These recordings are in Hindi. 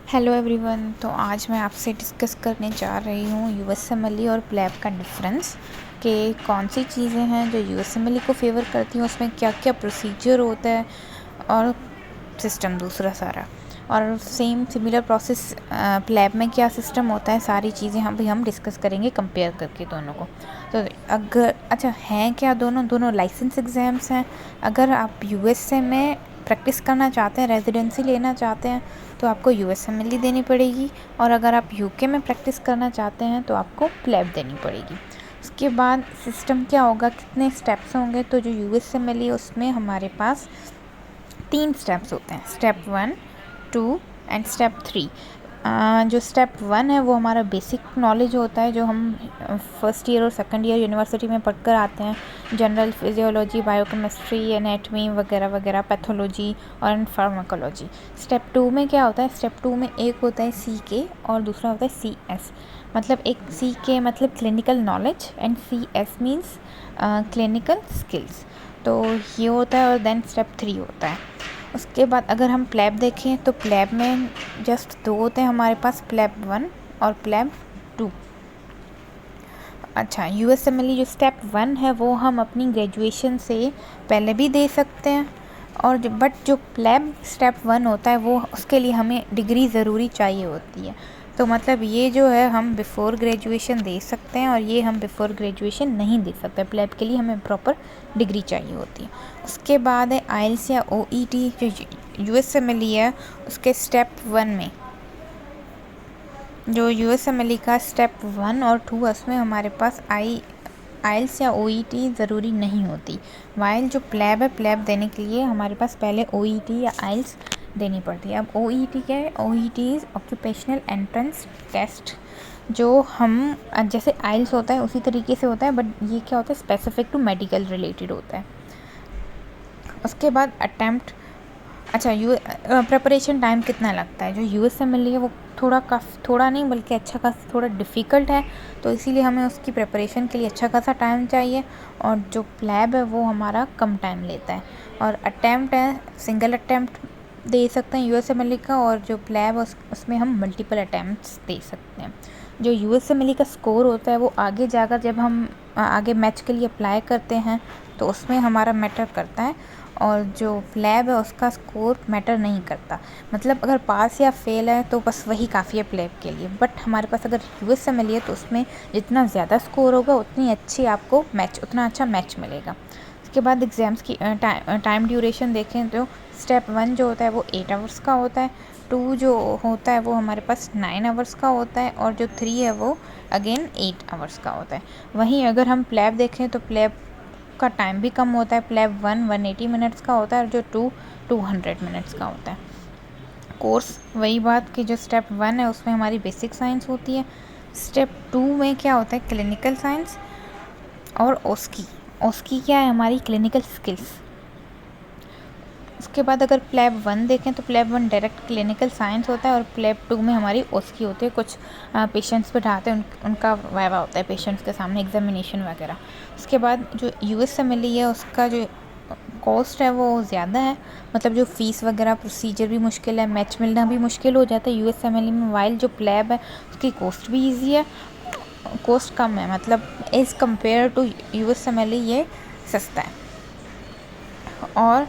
Hello everyone. तो आज मैं आपसे डिस्कस करने जा रही हूँ यूएसएमएलई और प्लैब का डिफरेंस कि कौन सी चीज़ें हैं जो यूएसएमएलई को फेवर करती हैं, उसमें क्या क्या प्रोसीजर होता है और सिस्टम दूसरा सारा, और सेम सिमिलर प्रोसेस प्लैब में क्या सिस्टम होता है। सारी चीज़ें हम डिस्कस करेंगे कंपेयर करके दोनों को। तो अगर हैं क्या दोनों लाइसेंस एग्ज़ाम्स हैं। अगर आप यूएसए में प्रैक्टिस करना चाहते हैं, रेजिडेंसी लेना चाहते हैं, तो आपको यूएसएमएलई देनी पड़ेगी, और अगर आप यूके में प्रैक्टिस करना चाहते हैं तो आपको प्लैब देनी पड़ेगी। उसके बाद सिस्टम क्या होगा, कितने स्टेप्स होंगे। तो जो यूएसएमएलई उसमें हमारे पास 3 स्टेप्स होते हैं, स्टेप 1, 2 एंड स्टेप 3। जो स्टेप 1 है वो हमारा बेसिक नॉलेज होता है, जो हम फर्स्ट ईयर और सेकंड ईयर यूनिवर्सिटी में पढ़कर आते हैं। जनरल फिजियोलॉजी, बायोकेमिस्ट्री, एनाटमी वगैरह वगैरह, पैथोलॉजी और फार्माकोलॉजी। स्टेप 2 में क्या होता है, स्टेप 2 में एक होता है CK और दूसरा होता है CS। मतलब एक CK मतलब clinical knowledge and CS means clinical skills. तो ये होता है, और देन स्टेप 3 होता है। उसके बाद अगर हम प्लैब देखें तो प्लैब में जस्ट 2 होते हैं हमारे पास, प्लैब 1 और प्लैब 2। यूएसएमएलई जो स्टेप 1 है वो हम अपनी ग्रेजुएशन से पहले भी दे सकते हैं, और बट जो प्लैब स्टेप 1 होता है वो उसके लिए हमें डिग्री ज़रूरी चाहिए होती है। तो मतलब ये जो है हम बिफ़ोर ग्रेजुएशन दे सकते हैं, और ये हम बिफ़ोर ग्रेजुएशन नहीं दे सकते। प्लैब के लिए हमें प्रॉपर डिग्री चाहिए होती है। उसके बाद है आइल्स या OET। जो यूएसएमएलई है उसके स्टेप 1 में, जो यूएसएमएलई का स्टेप 1 और 2 है उसमें हमारे पास आइल्स या OET ज़रूरी नहीं होती। वाइल जो प्लैब है, प्लैब देने के लिए हमारे पास पहले OET या आइल्स देनी पड़ती है। अब OET क्या है, OET is occupational entrance test. जो हम जैसे आइल्स होता है उसी तरीके से होता है, बट ये क्या होता है, स्पेसिफिक टू मेडिकल रिलेटेड होता है। उसके बाद अटैम्प्ट, प्रिपरेशन टाइम कितना लगता है। जो यूएसएमएलई है वो थोड़ा नहीं बल्कि अच्छा खासा थोड़ा डिफ़िकल्ट है, तो इसीलिए हमें उसकी प्रिपरेशन के लिए अच्छा खासा टाइम चाहिए। और जो प्लैब है वो हमारा कम टाइम लेता है। और अटैम्प्ट है, सिंगल अटैम्प्ट दे सकते हैं यूएसएमएलई का, और जो प्लैब है उसमें हम मल्टीपल अटैम्प्ट्स दे सकते हैं। जो यूएसएमएलई का स्कोर होता है वो आगे जाकर जब हम आगे मैच के लिए अप्लाई करते हैं तो उसमें हमारा मैटर करता है, और जो प्लैब है उसका स्कोर मैटर नहीं करता। मतलब अगर पास या फेल है तो बस वही काफ़ी है प्लैब के लिए। बट हमारे पास अगर यूएसएमएलई है तो उसमें जितना ज़्यादा स्कोर होगा उतनी अच्छी आपको उतना अच्छा मैच मिलेगा। उसके बाद एग्ज़ाम्स की टाइम ड्यूरेशन देखें तो स्टेप 1 जो होता है वो 8 आवर्स का होता है, 2 जो होता है वो हमारे पास 9 आवर्स का होता है, और जो 3 है वो अगेन 8 आवर्स का होता है। वहीं अगर हम प्लैब देखें तो प्लैब का टाइम भी कम होता है। प्लैब 1 180 मिनट्स का होता है, और जो 2 200 मिनट्स का होता है। कोर्स वही बात कि जो स्टेप 1 है उसमें हमारी बेसिक साइंस होती है। स्टेप 2 में क्या होता है, क्लिनिकल साइंस और ओस्की क्या है, हमारी क्लिनिकल स्किल्स। उसके बाद अगर प्लैब 1 देखें तो प्लैब 1 डायरेक्ट क्लिनिकल साइंस होता है, और प्लैब 2 में हमारी ओस्की होती है। कुछ पेशेंट्स बिठाते हैं, उनका वाइवा होता है पेशेंट्स के सामने, एग्जामिनेशन वगैरह। उसके बाद जो यूएसएमएलई है उसका जो कॉस्ट है वो ज़्यादा है, मतलब जो फ़ीस वगैरह प्रोसीजर भी मुश्किल है, मैच मिलना भी मुश्किल हो जाता है यूएसएमएलई में। वाइल जो प्लैब है उसकी कॉस्ट भी ईजी है, कॉस्ट कम है, मतलब एज़ कम्पेयर टू यूएसएमएलई ये सस्ता है। और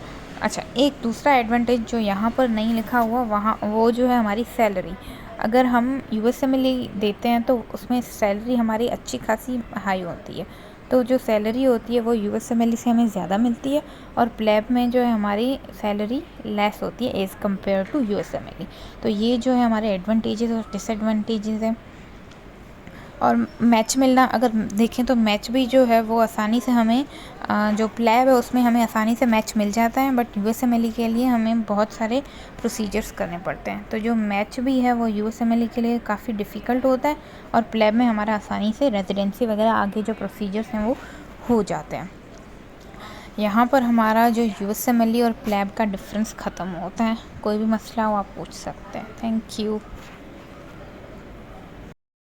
एक दूसरा एडवांटेज जो यहाँ पर नहीं लिखा हुआ वहाँ वो जो है हमारी सैलरी। अगर हम यूएसएमएलई देते हैं तो उसमें सैलरी हमारी अच्छी खासी हाई होती है। तो जो सैलरी होती है वो यूएसएमएलई से हमें ज़्यादा मिलती है, और प्लैब में जो है हमारी सैलरी लेस होती है एज़ कम्पेयर टू यूएसएमएलई। तो ये जो है हमारे एडवांटेजेस और डिसएडवांटेजेस हैं। और मैच मिलना अगर देखें तो मैच भी जो है वो आसानी से हमें जो प्लैब है उसमें हमें आसानी से मैच मिल जाता है, बट यूएसएमएलई के लिए हमें बहुत सारे प्रोसीजर्स करने पड़ते हैं। तो जो मैच भी है वो यूएसएमएलई के लिए काफ़ी डिफ़िकल्ट होता है, और प्लैब में हमारा आसानी से रेजिडेंसी वगैरह आगे जो प्रोसीजर्स हैं वो हो जाते हैं। यहाँ पर हमारा जो यूएसएमएलई और प्लैब का डिफरेंस ख़त्म होता है। कोई भी मसला हो आप पूछ सकते हैं। Thank you.